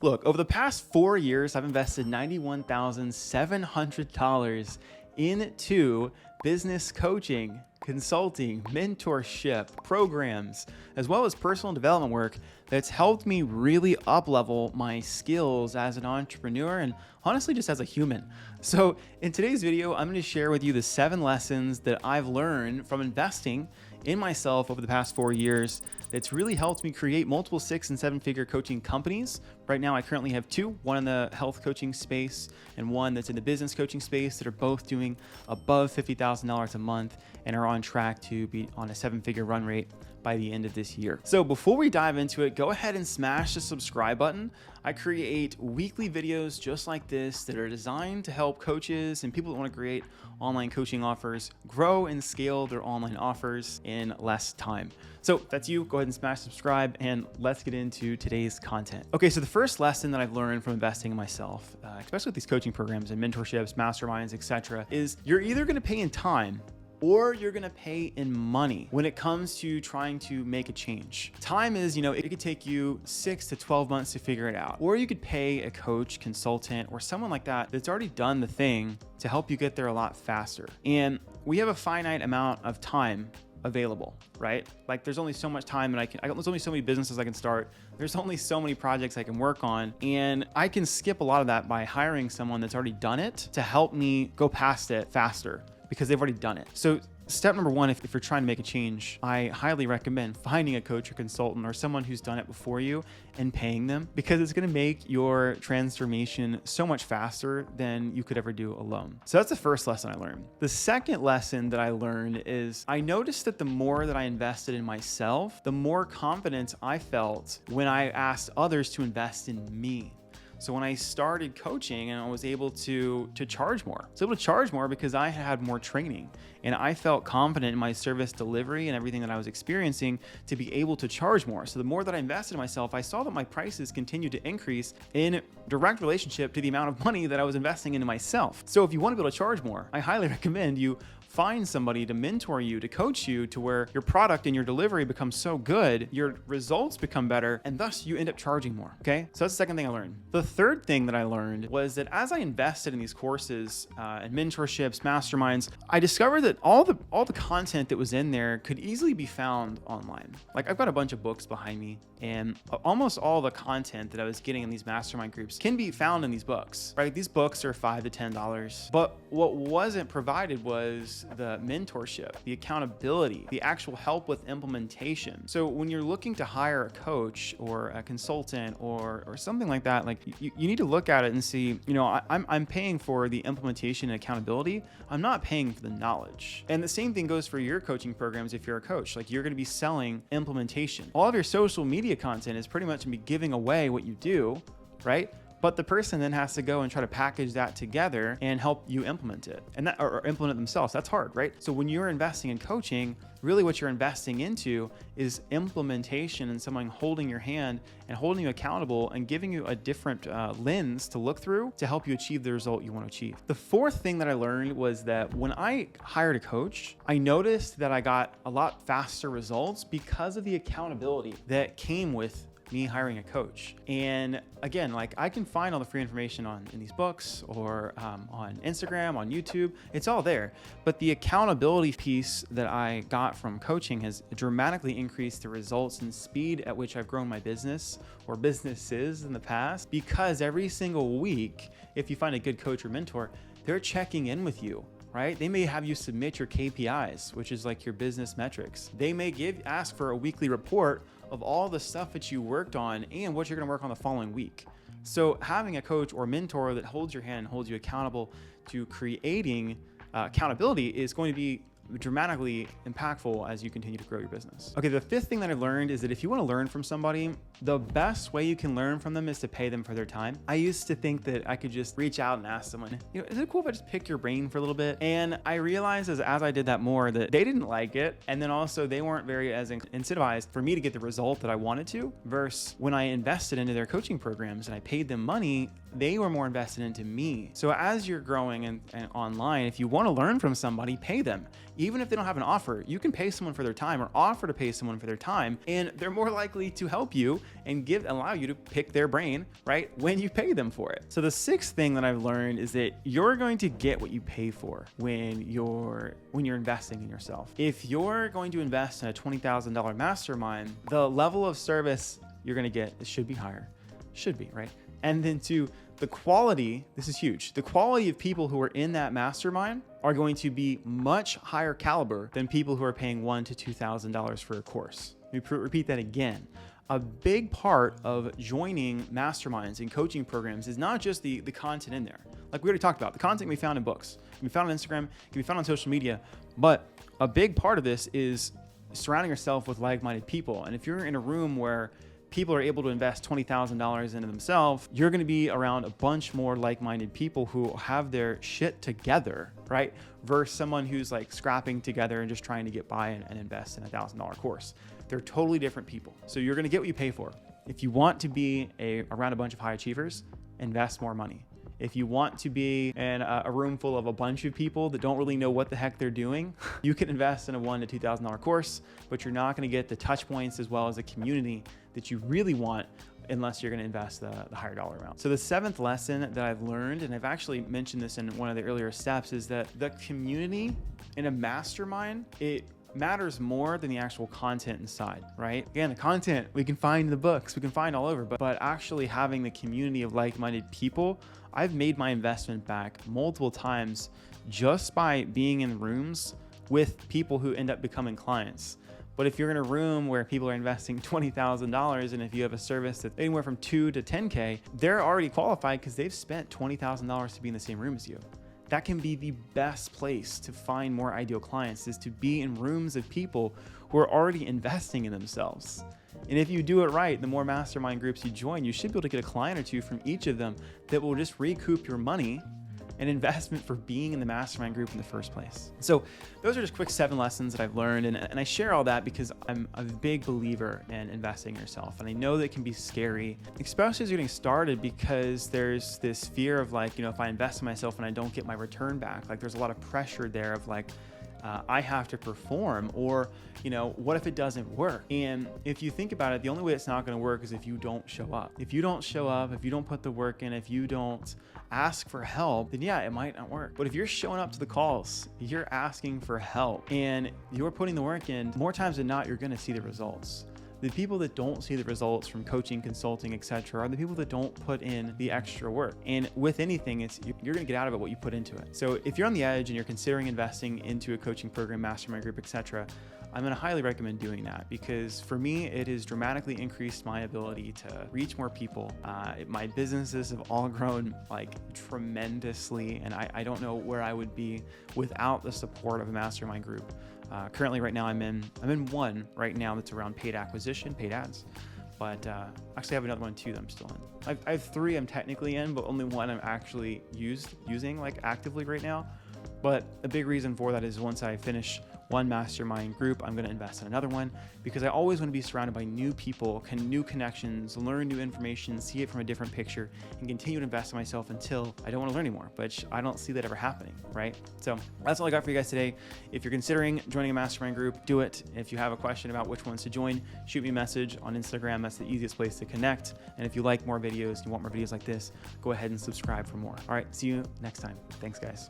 Look, over the past 4 years, I've invested $91,700 into business coaching, consulting, mentorship, programs, as well as personal development work that's helped me really up-level my skills as an entrepreneur and honestly just as a human. So in today's video, I'm going to share with you the 7 lessons that I've learned from investing in myself over the past 4 years that's really helped me create multiple 6- and 7-figure coaching companies. Right now, I currently have 2, one in the health coaching space and one that's in the business coaching space that are both doing above $50,000 a month and are on track to be on a 7-figure run rate by the end of this year. So before we dive into it, go ahead and smash the subscribe button. I create weekly videos just like this that are designed to help coaches and people that want to create online coaching offers grow and scale their online offers in less time. So if that's you, go ahead and smash subscribe and let's get into today's content. Okay, so the first lesson that I've learned from investing in myself, especially with these coaching programs and mentorships, masterminds, etc., is you're either going to pay in time or you're gonna pay in money when it comes to trying to make a change. Time is, it could take you 6 to 12 months to figure it out. Or you could pay a coach, consultant, or someone like that that's already done the thing to help you get there a lot faster. And we have a finite amount of time available, right? Like there's only so much time that there's only so many businesses I can start. There's only so many projects I can work on. And I can skip a lot of that by hiring someone that's already done it to help me go past it faster, because they've already done it. So step number 1, if you're trying to make a change, I highly recommend finding a coach or consultant or someone who's done it before you and paying them, because it's gonna make your transformation so much faster than you could ever do alone. So that's the first lesson I learned. The second lesson that I learned is I noticed that the more that I invested in myself, the more confidence I felt when I asked others to invest in me. So when I started coaching and I was able to charge more, I was able to charge more because I had more training and I felt confident in my service delivery and everything that I was experiencing to be able to charge more. So the more that I invested in myself, I saw that my prices continued to increase in direct relationship to the amount of money that I was investing into myself. So if you want to be able to charge more, I highly recommend you find somebody to mentor you, to coach you to where your product and your delivery becomes so good, your results become better, and thus you end up charging more, okay? So that's the second thing I learned. The third thing that I learned was that as I invested in these courses and mentorships, masterminds, I discovered that all the content that was in there could easily be found online. Like I've got a bunch of books behind me and almost all the content that I was getting in these mastermind groups can be found in these books, right? These books are $5 to $10, but what wasn't provided was the mentorship, the accountability, the actual help with implementation. So when you're looking to hire a coach or a consultant or something like that, like you need to look at it and see, I'm paying for the implementation and accountability. I'm not paying for the knowledge. And the same thing goes for your coaching programs. If you're a coach, like you're going to be selling implementation. All of your social media content is pretty much going to be giving away what you do, right? But the person then has to go and try to package that together and help you implement it or implement it themselves. That's hard, right? So when you're investing in coaching, really what you're investing into is implementation and someone holding your hand and holding you accountable and giving you a different lens to look through to help you achieve the result you want to achieve. The fourth thing that I learned was that when I hired a coach, I noticed that I got a lot faster results because of the accountability that came with me hiring a coach. And again, like I can find all the free information in these books or on Instagram, on YouTube, it's all there. But the accountability piece that I got from coaching has dramatically increased the results and speed at which I've grown my business or businesses in the past, because every single week, if you find a good coach or mentor, they're checking in with you. Right? They may have you submit your KPIs, which is like your business metrics. They may ask for a weekly report of all the stuff that you worked on and what you're going to work on the following week. So having a coach or mentor that holds your hand and holds you accountable to creating accountability is going to be dramatically impactful as you continue to grow your business. Okay, the fifth thing that I've learned is that if you want to learn from somebody, the best way you can learn from them is to pay them for their time. I used to think that I could just reach out and ask someone, is it cool if I just pick your brain for a little bit? And I realized as I did that more that they didn't like it. And then also they weren't very as incentivized for me to get the result that I wanted to, versus when I invested into their coaching programs and I paid them money, they were more invested into me. So as you're growing and online, if you want to learn from somebody, pay them. Even if they don't have an offer, you can pay someone for their time or offer to pay someone for their time, and they're more likely to help you and allow you to pick their brain, right, when you pay them for it. So the sixth thing that I've learned is that you're going to get what you pay for when you're investing in yourself. If you're going to invest in a $20,000 mastermind, the level of service you're going to get should be higher. Should be, right? And then the quality, this is huge. The quality of people who are in that mastermind are going to be much higher caliber than people who are paying $1,000 to $2,000 for a course. Let me repeat that again. A big part of joining masterminds and coaching programs is not just the content in there. Like we already talked about, the content can be found in books, can be found on Instagram, can be found on social media, but a big part of this is surrounding yourself with like-minded people. And if you're in a room where people are able to invest $20,000 into themselves, you're going to be around a bunch more like-minded people who have their shit together, right? Versus someone who's like scrapping together and just trying to get by and invest in a $1,000 course. They're totally different people. So you're going to get what you pay for. If you want to be around a bunch of high achievers, invest more money. If you want to be in a room full of a bunch of people that don't really know what the heck they're doing, you can invest in a $1,000 to $2,000 course, but you're not going to get the touch points as well as a community that you really want unless you're going to invest the higher dollar amount. So the seventh lesson that I've learned, and I've actually mentioned this in one of the earlier steps, is that the community in a mastermind, it matters more than the actual content inside, right? Again, the content we can find in the books, we can find all over, but actually having the community of like-minded people, I've made my investment back multiple times just by being in rooms with people who end up becoming clients. But if you're in a room where people are investing $20,000, and if you have a service that's anywhere from $2,000 to $10,000, they're already qualified because they've spent $20,000 to be in the same room as you. That can be the best place to find more ideal clients, is to be in rooms of people who are already investing in themselves. And if you do it right, the more mastermind groups you join, you should be able to get a client or two from each of them that will just recoup your money and investment for being in the mastermind group in the first place. So those are just quick 7 lessons that I've learned. And I share all that because I'm a big believer in investing in yourself. And I know that it can be scary, especially as you're getting started, because there's this fear of like, if I invest in myself and I don't get my return back, like there's a lot of pressure there of like, I have to perform, or, what if it doesn't work? And if you think about it, the only way it's not going to work is if you don't show up. If you don't show up, if you don't put the work in, if you don't ask for help, then yeah, it might not work. But if you're showing up to the calls, you're asking for help, and you're putting the work in, more times than not, you're going to see the results. The people that don't see the results from coaching, consulting, etc., are the people that don't put in the extra work. And with anything, you're going to get out of it what you put into it. So if you're on the edge and you're considering investing into a coaching program, mastermind group, etc., I'm going to highly recommend doing that, because for me, it has dramatically increased my ability to reach more people. My businesses have all grown like tremendously, and I don't know where I would be without the support of a mastermind group. Currently, right now, I'm in one right now that's around paid acquisition, paid ads. But actually, I have another one too that I'm still in. I have 3 I'm technically in, but only one I'm actually using like actively right now. But a big reason for that is once I finish one mastermind group, I'm going to invest in another one, because I always want to be surrounded by new people, new connections, learn new information, see it from a different picture, and continue to invest in myself until I don't want to learn anymore. But I don't see that ever happening, right? So that's all I got for you guys today. If you're considering joining a mastermind group, do it. If you have a question about which ones to join, shoot me a message on Instagram. That's the easiest place to connect. And if you like more videos, you want more videos like this, go ahead and subscribe for more. All right, see you next time. Thanks, guys.